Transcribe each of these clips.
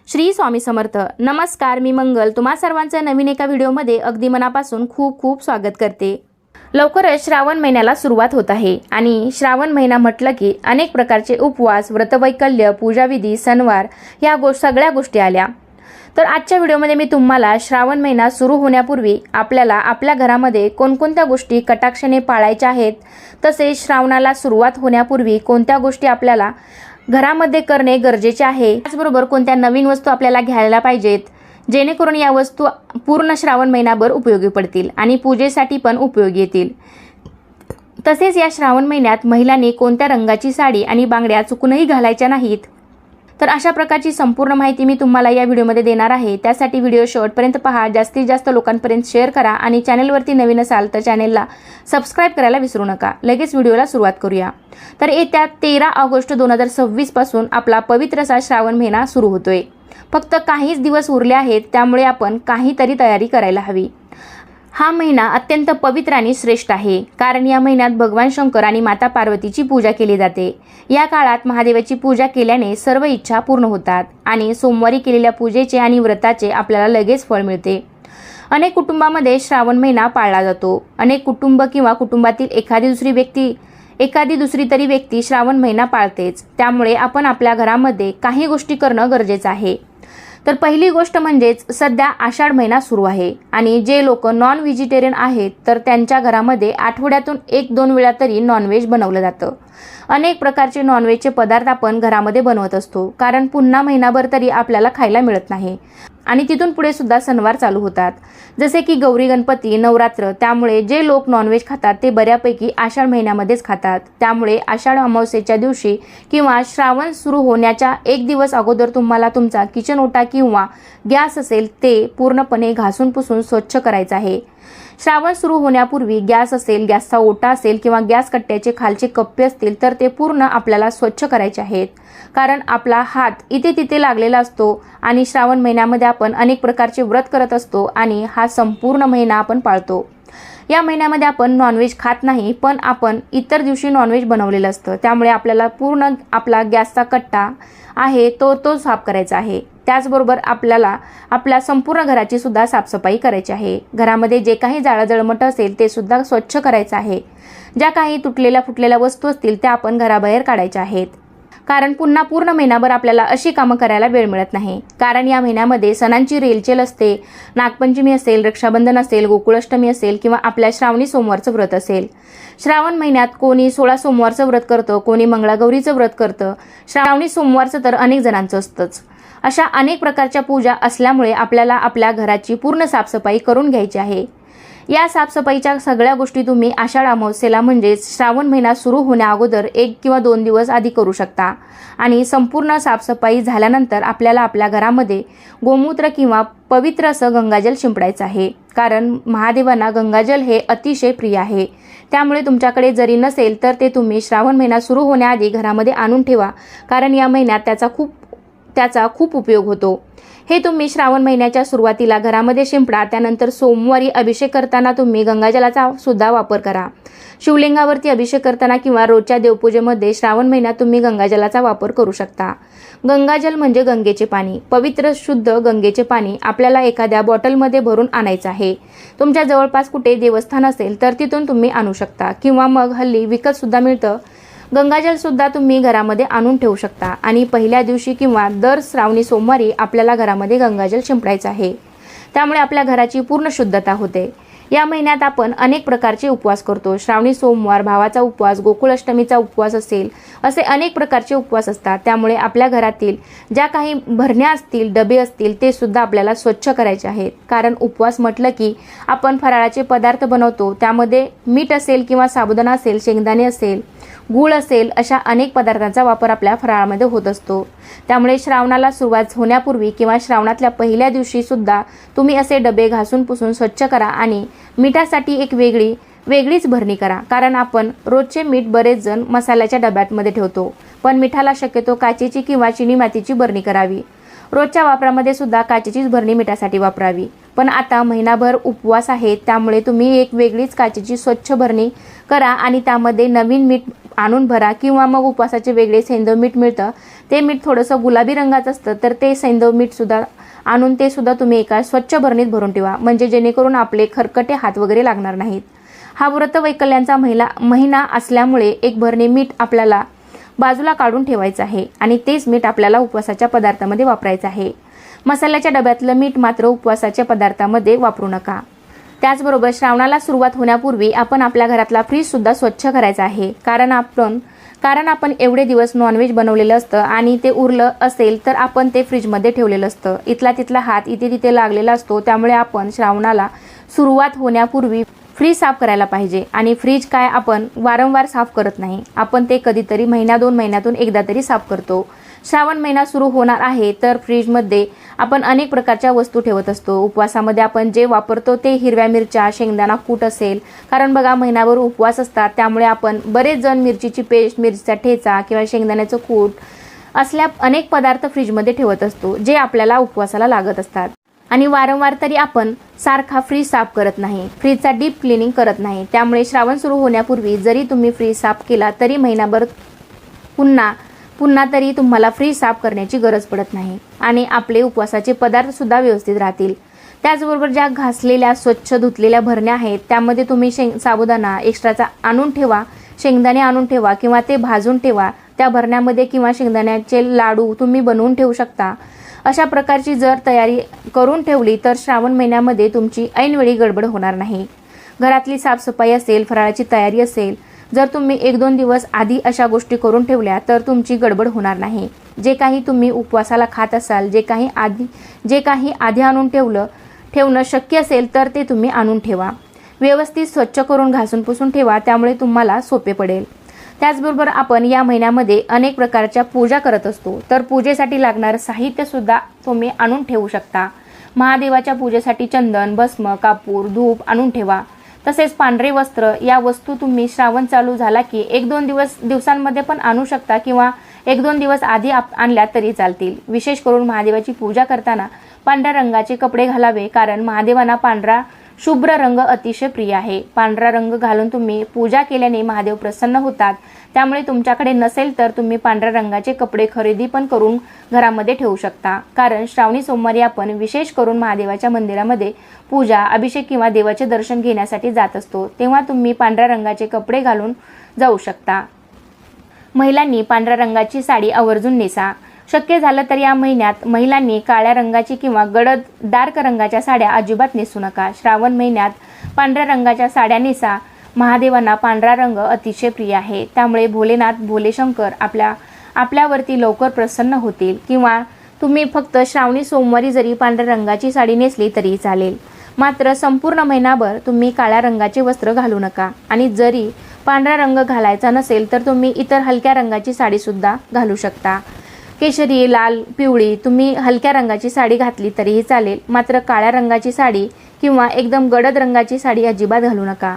श्री स्वामी समर्थ. नमस्कार, मी मंगल तुम्हा सर्वांचं नवीन एका व्हिडिओमध्ये अगदी मनापासून खूप खूप स्वागत करते. लवकरच श्रावण महिन्याला सुरुवात होत आहे आणि श्रावण महिना म्हटलं की अनेक प्रकारचे उपवास, व्रतवैकल्य, पूजाविधी, सणवार या सगळ्या गोष्टी आल्या. तर आजच्या व्हिडिओमध्ये मी तुम्हाला श्रावण महिना सुरू होण्यापूर्वी आपल्याला आपल्या घरामध्ये कोणकोणत्या गोष्टी कटाक्षाने पाळायच्या आहेत, तसेच श्रावणाला सुरुवात होण्यापूर्वी कोणत्या गोष्टी आपल्याला घरामध्ये करणे गरजेचे आहे, त्याचबरोबर कोणत्या नवीन वस्तू आपल्याला घ्यायला पाहिजेत जेणेकरून या वस्तू पूर्ण श्रावण महिनाभर उपयोगी पडतील आणि पूजेसाठी पण उपयोगी येतील. तसेच या श्रावण महिन्यात महिलांनी कोणत्या रंगाची साडी आणि बांगड्या चुकूनही घालायच्या नाहीत. तर अशा प्रकारची संपूर्ण माहिती मी तुम्हाला या व्हिडिओमध्ये देणार आहे. त्यासाठी व्हिडिओ शेवटपर्यंत पहा, जास्तीत जास्त लोकांपर्यंत शेअर करा आणि चॅनलवरती नवीन असाल तर चॅनलला सबस्क्राईब करायला विसरू नका. लगेच व्हिडिओला सुरुवात करूया. तर येत्या 13 ऑगस्ट 2026 पासून आपला पवित्र असा श्रावण महिना सुरू होतोय. फक्त काहीच दिवस उरले आहेत, त्यामुळे आपण काहीतरी तयारी करायला हवी. हा महिना अत्यंत पवित्र आणि श्रेष्ठ आहे, कारण या महिन्यात भगवान शंकर आणि माता पार्वतीची पूजा केली जाते. या काळात महादेवाची पूजा केल्याने सर्व इच्छा पूर्ण होतात आणि सोमवारी केलेल्या पूजेचे आणि व्रताचे आपल्याला लगेच फळ मिळते. अनेक कुटुंबामध्ये श्रावण महिना पाळला जातो. अनेक कुटुंब किंवा कुटुंबातील एखादी दुसरी तरी व्यक्ती श्रावण महिना पाळतेच. त्यामुळे आपण आपल्या घरामध्ये काही गोष्टी करणं गरजेचं आहे. तर पहिली गोष्ट म्हणजेच सध्या आषाढ महिना सुरू आहे आणि जे लोक नॉन व्हेजिटेरियन आहेत तर त्यांच्या घरामध्ये आठवड्यातून 1-2 वेळा तरी नॉनव्हेज बनवलं जातं. अनेक प्रकारचे नॉनव्हेजचे पदार्थ आपण घरामध्ये बनवत असतो, कारण पुन्हा महिनाभर तरी आपल्याला खायला मिळत नाही आणि तिथून पुढे सुद्धा सणवार चालू होतात, जसे की गौरी गणपती, नवरात्र. त्यामुळे जे लोक नॉनव्हेज खातात ते बऱ्यापैकी आषाढ महिन्यामध्येच खातात. त्यामुळे आषाढ अमावस्येच्या दिवशी किंवा श्रावण सुरू होण्याच्या 1 दिवस अगोदर तुम्हाला तुमचा किचन ओटा किंवा गॅस असेल ते पूर्णपणे घासून पुसून स्वच्छ करायचा आहे. श्रावण सुरू होण्यापूर्वी गॅस असेल, गॅसचा ओटा असेल किंवा गॅस कट्ट्याचे खालचे कप्पे असतील तर ते पूर्ण आपल्याला स्वच्छ करायचे आहेत, कारण आपला हात इथे तिथे लागलेला असतो आणि श्रावण महिन्यामध्ये आपण अनेक प्रकारचे व्रत करत असतो आणि हा संपूर्ण महिना आपण पाळतो. या महिन्यामध्ये आपण नॉनव्हेज खात नाही, पण आपण इतर दिवशी नॉनव्हेज बनवलेलं असतं. त्यामुळे आपल्याला पूर्ण आपला गॅसचा कट्टा आहे तो साफ करायचा आहे. त्याचबरोबर आपल्याला आपल्या संपूर्ण घराची सुद्धा साफसफाई करायची आहे. घरामध्ये जे काही जाळजळमट असेल ते सुद्धा स्वच्छ करायचं आहे. ज्या काही तुटलेल्या फुटलेल्या वस्तू असतील त्या आपण घराबाहेर काढायच्या आहेत, कारण पुन्हा पूर्ण महिनाभर आपल्याला अशी कामं करायला वेळ मिळत नाही. कारण या महिन्यामध्ये सणांची रेलचेल असते. नागपंचमी असेल, रक्षाबंधन असेल, गोकुळाष्टमी असेल किंवा आपल्या श्रावणी सोमवारचं व्रत असेल. श्रावण महिन्यात कोणी 16 सोमवारचं व्रत करतं, कोणी मंगळागौरीचं व्रत करतं. श्रावणी सोमवारचं तर अनेक जणांचं असतंच. अशा अनेक प्रकारच्या पूजा असल्यामुळे आपल्याला आपल्या घराची पूर्ण साफसफाई करून घ्यायची आहे. या साफसफाईच्या सगळ्या गोष्टी तुम्ही आषाढ अमावस्येला म्हणजेच श्रावण महिना सुरू होण्या अगोदर 1 किंवा 2 दिवस आधी करू शकता. आणि संपूर्ण साफसफाई झाल्यानंतर आपल्याला आपल्या घरामध्ये गोमूत्र किंवा पवित्र असं गंगाजल शिंपडायचं आहे, कारण महादेवांना गंगाजल हे अतिशय प्रिय आहे. त्यामुळे तुमच्याकडे जरी नसेल तर ते तुम्ही श्रावण महिना सुरू होण्याआधी घरामध्ये आणून ठेवा, कारण या महिन्यात त्याचा खूप उपयोग होतो. हे तुम्ही श्रावण महिन्याच्या सुरुवातीला घरामध्ये शिंपडा. त्यानंतर सोमवारी अभिषेक करताना तुम्ही गंगाजलाचा सुद्धा वापर करा. शिवलिंगावरती अभिषेक करताना किंवा रोजच्या देवपूजेमध्ये श्रावण महिन्यात तुम्ही गंगाजलाचा वापर करू शकता. गंगाजल म्हणजे गंगेचे पाणी, पवित्र शुद्ध गंगेचे पाणी आपल्याला एखाद्या बॉटलमध्ये भरून आणायचं आहे. तुमच्या जवळपास कुठे देवस्थान असेल तर तिथून तुम्ही आणू शकता किंवा मग हल्ली विकत सुद्धा मिळतं. गंगाजल सुद्धा तुम्ही घरामध्ये आणून ठेवू शकता आणि पहिल्या दिवशी किंवा दर श्रावणी सोमवारी आपल्याला घरामध्ये गंगाजल शिंपडायचं आहे. त्यामुळे आपल्या घराची पूर्ण शुद्धता होते. या महिन्यात आपण अनेक प्रकारचे उपवास करतो. श्रावणी सोमवार, भावाचा उपवास, गोकुळाष्टमीचा उपवास असेल, असे अनेक प्रकारचे उपवास असतात. त्यामुळे आपल्या घरातील ज्या काही भरण्या असतील, डबे असतील ते सुद्धा आपल्याला स्वच्छ करायचे आहेत, कारण उपवास म्हटलं की आपण फराळाचे पदार्थ बनवतो. त्यामध्ये मीठ असेल किंवा साबुदाणा असेल, शेंगदाणे असेल, गूळ असेल, अशा अनेक पदार्थांचा वापर आपल्या फराळामध्ये होत असतो. त्यामुळे श्रावणाला सुरुवात होण्यापूर्वी किंवा श्रावणातल्या पहिल्या दिवशी सुद्धा तुम्ही असे डबे घासून पुसून स्वच्छ करा आणि मिठासाठी एक वेगळीच भरणी करा, कारण आपण रोजचे मीठ बरेच जण मसाल्याच्या डब्यामध्ये ठेवतो, पण मिठाला शक्यतो काचेची किंवा चिनी मातीची भरणी करावी. रोजच्या वापरामध्ये सुद्धा काचेचीच भरणी मिठासाठी वापरावी. पण आता महिनाभर उपवास आहे, त्यामुळे तुम्ही एक वेगळीच काचेची स्वच्छ भरणी करा आणि त्यामध्ये नवीन मीठ आणून भरा, किंवा मग उपवासाचे वेगळे सैंधव मीठ मिळतं, ते मीठ थोडंसं गुलाबी रंगाचं असतं, तर ते सैंधव मीठसुद्धा आणून ते सुद्धा तुम्ही एका स्वच्छ भरणीत भरून ठेवा, म्हणजे जेणेकरून आपले खरकटे हात वगैरे लागणार नाहीत. हा व्रतवैकल्यांचा महिना असल्यामुळे एक भरणी मीठ आपल्याला बाजूला काढून ठेवायचं आहे आणि तेच मीठ आपल्याला उपवासाच्या पदार्थामध्ये वापरायचं आहे. मसाल्याच्या डब्यातलं मीठ मात्र उपवासाच्या पदार्थामध्ये वापरू नका. त्याचबरोबर श्रावणाला सुरुवात होण्यापूर्वी आपण आपल्या घरातला फ्रीजसुद्धा स्वच्छ करायचा आहे, कारण आपण एवढे दिवस नॉनव्हेज बनवलेलं असतं आणि ते उरलं असेल तर आपण ते फ्रीजमध्ये ठेवलेलं असतं. इथला तिथला हात इथे तिथे लागलेला असतो, त्यामुळे आपण श्रावणाला सुरुवात होण्यापूर्वी फ्रीज साफ करायला पाहिजे. आणि फ्रीज काय आपण वारंवार साफ करत नाही, आपण ते कधीतरी महिना 2 महिन्यातून एकदा तरी साफ करतो. श्रावण महिना सुरू होणार आहे तर फ्रीजमध्ये आपण अनेक प्रकारच्या वस्तू ठेवत असतो. उपवासामध्ये आपण जे वापरतो ते हिरव्या मिरच्या, शेंगदाणा कूट असेल, कारण बघा महिनाभर उपवास असतात, त्यामुळे आपण बरेच जण मिरचीची पेस्ट, मिरचीचा ठेचा किंवा शेंगदाण्याचं कूट असल्या अनेक पदार्थ फ्रीजमध्ये ठेवत असतो, जे आपल्याला उपवासाला लागत असतात. आणि वारंवार तरी आपण सारखा फ्रीज साफ करत नाही, फ्रीजचा डीप क्लिनिंग करत नाही. त्यामुळे श्रावण सुरू होण्यापूर्वी जरी तुम्ही फ्रीज साफ केला तरी महिनाभर पुन्हा तरी तुम्हाला फ्रीज साफ करण्याची गरज पडत नाही आणि आपले उपवासाचे पदार्थसुद्धा व्यवस्थित राहतील. त्याचबरोबर ज्या घासलेल्या स्वच्छ धुतलेल्या भरण्या आहेत त्यामध्ये तुम्ही साबुदाणा एक्स्ट्राचा आणून ठेवा, शेंगदाणे आणून ठेवा किंवा ते भाजून ठेवा. त्या भरण्यामध्ये किंवा शेंगदाण्याचे लाडू तुम्ही बनवून ठेवू शकता. अशा प्रकारची जर तयारी करून ठेवली तर श्रावण महिन्यामध्ये तुमची ऐनवेळी गडबड होणार नाही. घरातली साफसफाई असेल, फराळाची तयारी असेल, जर तुम्ही 1-2 दिवस आधी अशा गोष्टी करून ठेवल्या तर तुमची गडबड होणार नाही. जे काही तुम्ही उपवासाला खात असाल, जे काही आधी आणून ठेवणं शक्य असेल तर ते तुम्ही आणून ठेवा. व्यवस्थित स्वच्छ करून घासून पुसून ठेवा, त्यामुळे तुम्हाला सोपे पडेल. त्याचबरोबर आपण या महिन्यामध्ये अनेक प्रकारच्या पूजा करत असतो, तर पूजेसाठी लागणारं साहित्यसुद्धा तुम्ही आणून ठेवू शकता. महादेवाच्या पूजेसाठी चंदन, भस्म, कापूर, धूप आणून ठेवा. तसेच पांढरे वस्त्र या वस्तू तुम्ही श्रावण चालू झाला की 1-2 दिवसांमध्ये पण आणू शकता किंवा 1-2 दिवस आधी आणल्या तरी चालतील. विशेष करून महादेवाची पूजा करताना पांढऱ्या रंगाचे कपडे घालावे, कारण महादेवांना पांढरा शुभ्र रंग अतिशय प्रिय आहे. पांढरा रंग घालून तुम्ही पूजा केल्याने महादेव प्रसन्न होतात. त्यामुळे तुमच्याकडे नसेल तर तुम्ही पांढऱ्या रंगाचे कपडे खरेदी पण करून घरामध्ये ठेवू शकता, कारण श्रावणी सोमवारी आपण विशेष करून महादेवाच्या मंदिरामध्ये पूजा, अभिषेक किंवा देवाचे दर्शन घेण्यासाठी जात असतो, तेव्हा तुम्ही पांढऱ्या रंगाचे कपडे घालून जाऊ शकता. महिलांनी पांढऱ्या रंगाची साडी आवर्जून नेसा. शक्य झालं तर या महिन्यात महिलांनी काळ्या रंगाची किंवा गडद डार्क रंगाच्या साड्या अजिबात नेसू नका. श्रावण महिन्यात पांढऱ्या रंगाच्या साड्या नेसा. महादेवांना पांढरा रंग अतिशय प्रिय आहे, त्यामुळे भोले शंकर आपल्यावरती लवकर प्रसन्न होतील. किंवा तुम्ही फक्त श्रावणी सोमवारी जरी पांढऱ्या रंगाची साडी नेसली तरी चालेल, मात्र संपूर्ण महिनाभर तुम्ही काळ्या रंगाचे वस्त्र घालू नका. आणि जरी पांढरा रंग घालायचा नसेल तर तुम्ही इतर हलक्या रंगाची साडीसुद्धा घालू शकता. केशरी, लाल, पिवळी तुम्ही हलक्या रंगाची साडी घातली तरीही चालेल, मात्र काळ्या रंगाची साडी किंवा एकदम गडद रंगाची साडी अजिबात घालू नका.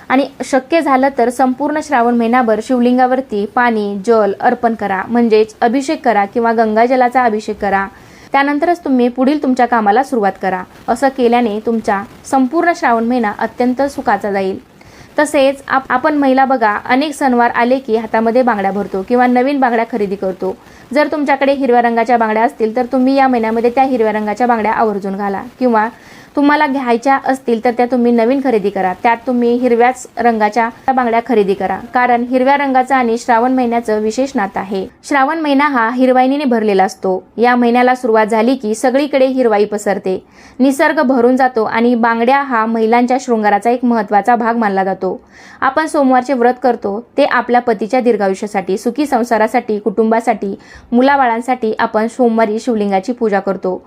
आणि शक्य झालं तर संपूर्ण श्रावण महिनाभर शिवलिंगावरती पाणी, जल अर्पण करा, म्हणजेच अभिषेक करा किंवा गंगाजलाचा अभिषेक करा. त्यानंतरच तुम्ही पुढील तुमच्या कामाला सुरुवात करा. असं केल्याने तुमचा संपूर्ण श्रावण महिना अत्यंत सुखाचा जाईल. तसेच आपण महिला बघा, अनेक सणवार आले की हातामध्ये बांगड्या भरतो किंवा नवीन बांगड्या खरेदी करतो. जर तुमच्याकडे हिरव्या रंगाच्या बांगड्या असतील तर तुम्ही या महिन्यामध्ये त्या हिरव्या रंगाच्या बांगड्या आवर्जून घाला, किंवा तुम्हाला घ्यायच्या असतील तर त्या तुम्ही नवीन खरेदी करा. त्यात तुम्ही हिरव्याच रंगाच्या बांगड्या खरेदी करा, कारण हिरव्या रंगाचं आणि श्रावण महिन्याचं विशेष नातं आहे. श्रावण महिना हा हिरवाईने भरलेला असतो. या महिन्याला सुरुवात झाली की सगळीकडे हिरवाई पसरते, निसर्ग भरून जातो आणि बांगड्या हा महिलांच्या शृंगाराचा एक महत्त्वाचा भाग मानला जातो. आपण सोमवारचे व्रत करतो ते आपल्या पतीच्या दीर्घायुष्यासाठी, सुखी संसारासाठी, कुटुंबासाठी, मुलाबाळांसाठी आपण सोमवारी शिवलिंगाची पूजा करतो.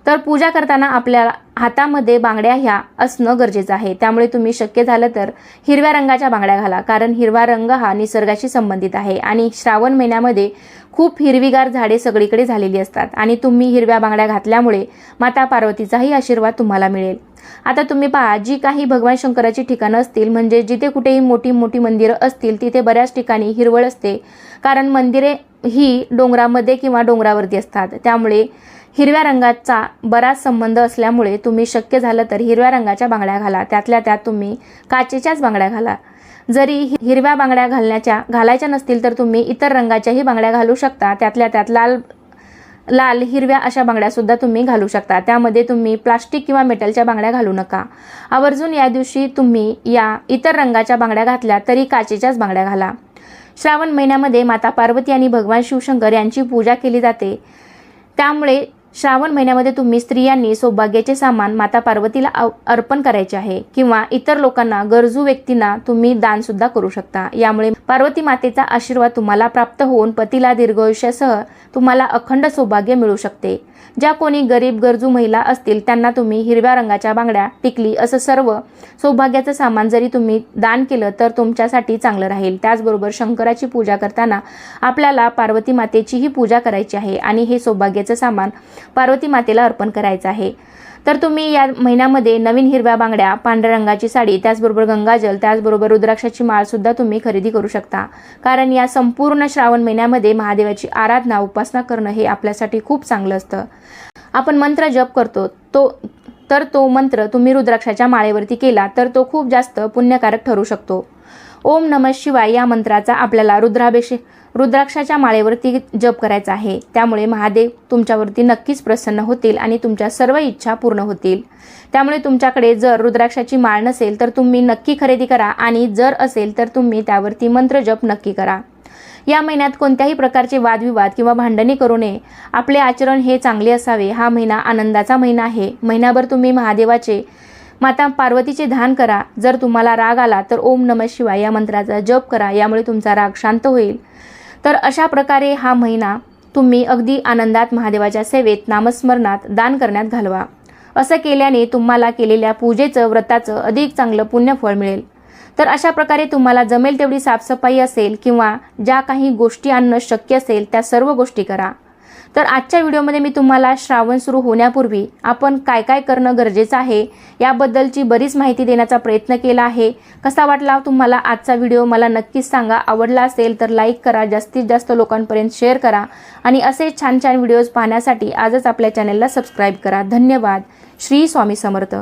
तर पूजा करताना आपल्या हातामध्ये बांगड्या ह्या असणं गरजेचं आहे. त्यामुळे तुम्ही शक्य झालं तर हिरव्या रंगाच्या बांगड्या घाला, कारण हिरवा रंग हा निसर्गाशी संबंधित आहे आणि श्रावण महिन्यामध्ये खूप हिरवीगार झाडे सगळीकडे झालेली असतात आणि तुम्ही हिरव्या बांगड्या घातल्यामुळे माता पार्वतीचाही आशीर्वाद तुम्हाला मिळेल. आता तुम्ही पहा, जी काही भगवान शंकराची ठिकाणं असतील, म्हणजे जिथे कुठेही मोठी मोठी मंदिरं असतील तिथे बऱ्याच ठिकाणी हिरवळ असते, कारण मंदिरे ही डोंगरामध्ये किंवा डोंगरावरती असतात. त्यामुळे हिरव्या रंगाचा बराच संबंध असल्यामुळे तुम्ही शक्य झालं तर हिरव्या रंगाच्या बांगड्या घाला. त्यातल्या त्यात तुम्ही काचेच्याच बांगड्या जरी हिरव्या बांगड्या घालायच्या नसतील तर तुम्ही इतर रंगाच्याही बांगड्या घालू शकता। त्यातल्या त्यात लाल हिरव्या अशा बांगड्या सुद्धा तुम्ही घालू शकता। त्यामध्ये तुम्ही प्लास्टिक किंवा मेटलच्या बांगड्या घालू नका। आवर्जून या दिवशी तुम्ही या इतर रंगाच्या बांगड्या घातल्या तरी काचेच्याच बांगड्या घाला। श्रावण महिन्यामध्ये माता पार्वती आणि भगवान शिवशंकर यांची पूजा केली जाते। त्यामुळे श्रावण महिन्यामध्ये तुम्ही स्त्रियांनी सौभाग्याचे सामान माता पार्वतीला अर्पण करायचे आहे किंवा इतर लोकांना, गरजू व्यक्तींना तुम्ही दान सुद्धा करू शकता। यामुळे पार्वती मातेचा आशीर्वाद तुम्हाला प्राप्त होऊन पतीला दीर्घायुष्यासह तुम्हाला अखंड सौभाग्य मिळू शकते। ज्या कोणी गरीब गरजू महिला असतील त्यांना तुम्ही हिरव्या रंगाच्या बांगड्या, टिकली असं सर्व सौभाग्याचं सामान जरी तुम्ही दान केलं तर तुमच्यासाठी चांगलं राहील। त्याचबरोबर शंकराची पूजा करताना आपल्याला पार्वती मातेचीही पूजा करायची आहे आणि हे सौभाग्याचं सामान पार्वती मातेला अर्पण करायचं आहे। तर तुम्ही या महिन्यामध्ये नवीन हिरव्या बांगड्या, पांढऱ्या रंगाची साडी, त्याचबरोबर गंगाजल, त्याचबरोबर रुद्राक्षाची माळ सुद्धा तुम्ही खरेदी करू शकता। कारण या संपूर्ण श्रावण महिन्यामध्ये महादेवाची आराधना, उपासना करणं हे आपल्यासाठी खूप चांगलं असतं। आपण मंत्र जप करतो तो मंत्र तुम्ही रुद्राक्षाच्या माळेवरती केला तर तो खूप जास्त पुण्यकारक ठरू शकतो। ओम नमः शिवाय या मंत्राचा आपल्याला रुद्राक्षाच्या माळेवरती जप करायचा आहे। त्यामुळे महादेव तुमच्यावरती नक्कीच प्रसन्न होतील आणि तुमच्या सर्व इच्छा पूर्ण होतील। त्यामुळे तुमच्याकडे जर रुद्राक्षाची माळ नसेल तर तुम्ही नक्की खरेदी करा आणि जर असेल तर तुम्ही त्यावरती मंत्र जप नक्की करा। या महिन्यात कोणत्याही प्रकारचे वादविवाद किंवा भांडणे करू नये। आपले आचरण हे चांगले असावे। हा महिना आनंदाचा महिना आहे। महिनाभर तुम्ही महादेवाचे, माता पार्वतीचे ध्यान करा। जर तुम्हाला राग आला तर ओम नमः शिवाय या मंत्राचा जप करा। यामुळे तुमचा राग शांत होईल। तर अशा प्रकारे हा महिना तुम्ही अगदी आनंदात महादेवाच्या सेवेत, नामस्मरणात, दान करण्यात घालवा। असं केल्याने तुम्हाला केलेल्या पूजेचं, व्रताचं अधिक चांगलं पुण्यफळ मिळेल। तर अशा प्रकारे तुम्हाला जमेल तेवढी साफसफाई असेल किंवा ज्या काही गोष्टी आणणं शक्य असेल त्या सर्व गोष्टी करा। तर आजच्या व्हिडिओमध्ये मी तुम्हाला श्रावण सुरू होण्यापूर्वी आपण काय काय करणं गरजेचं आहे याबद्दलची बरीच माहिती देण्याचा प्रयत्न केला आहे। कसा वाटला तुम्हाला आजचा व्हिडिओ मला नक्कीच सांगा। आवडला असेल तर लाईक करा, जास्तीत जास्त लोकांपर्यंत शेअर करा आणि असे छान छान व्हिडिओज पाहण्यासाठी आजच आपल्या चॅनलला सबस्क्राईब करा। धन्यवाद। श्री स्वामी समर्थ।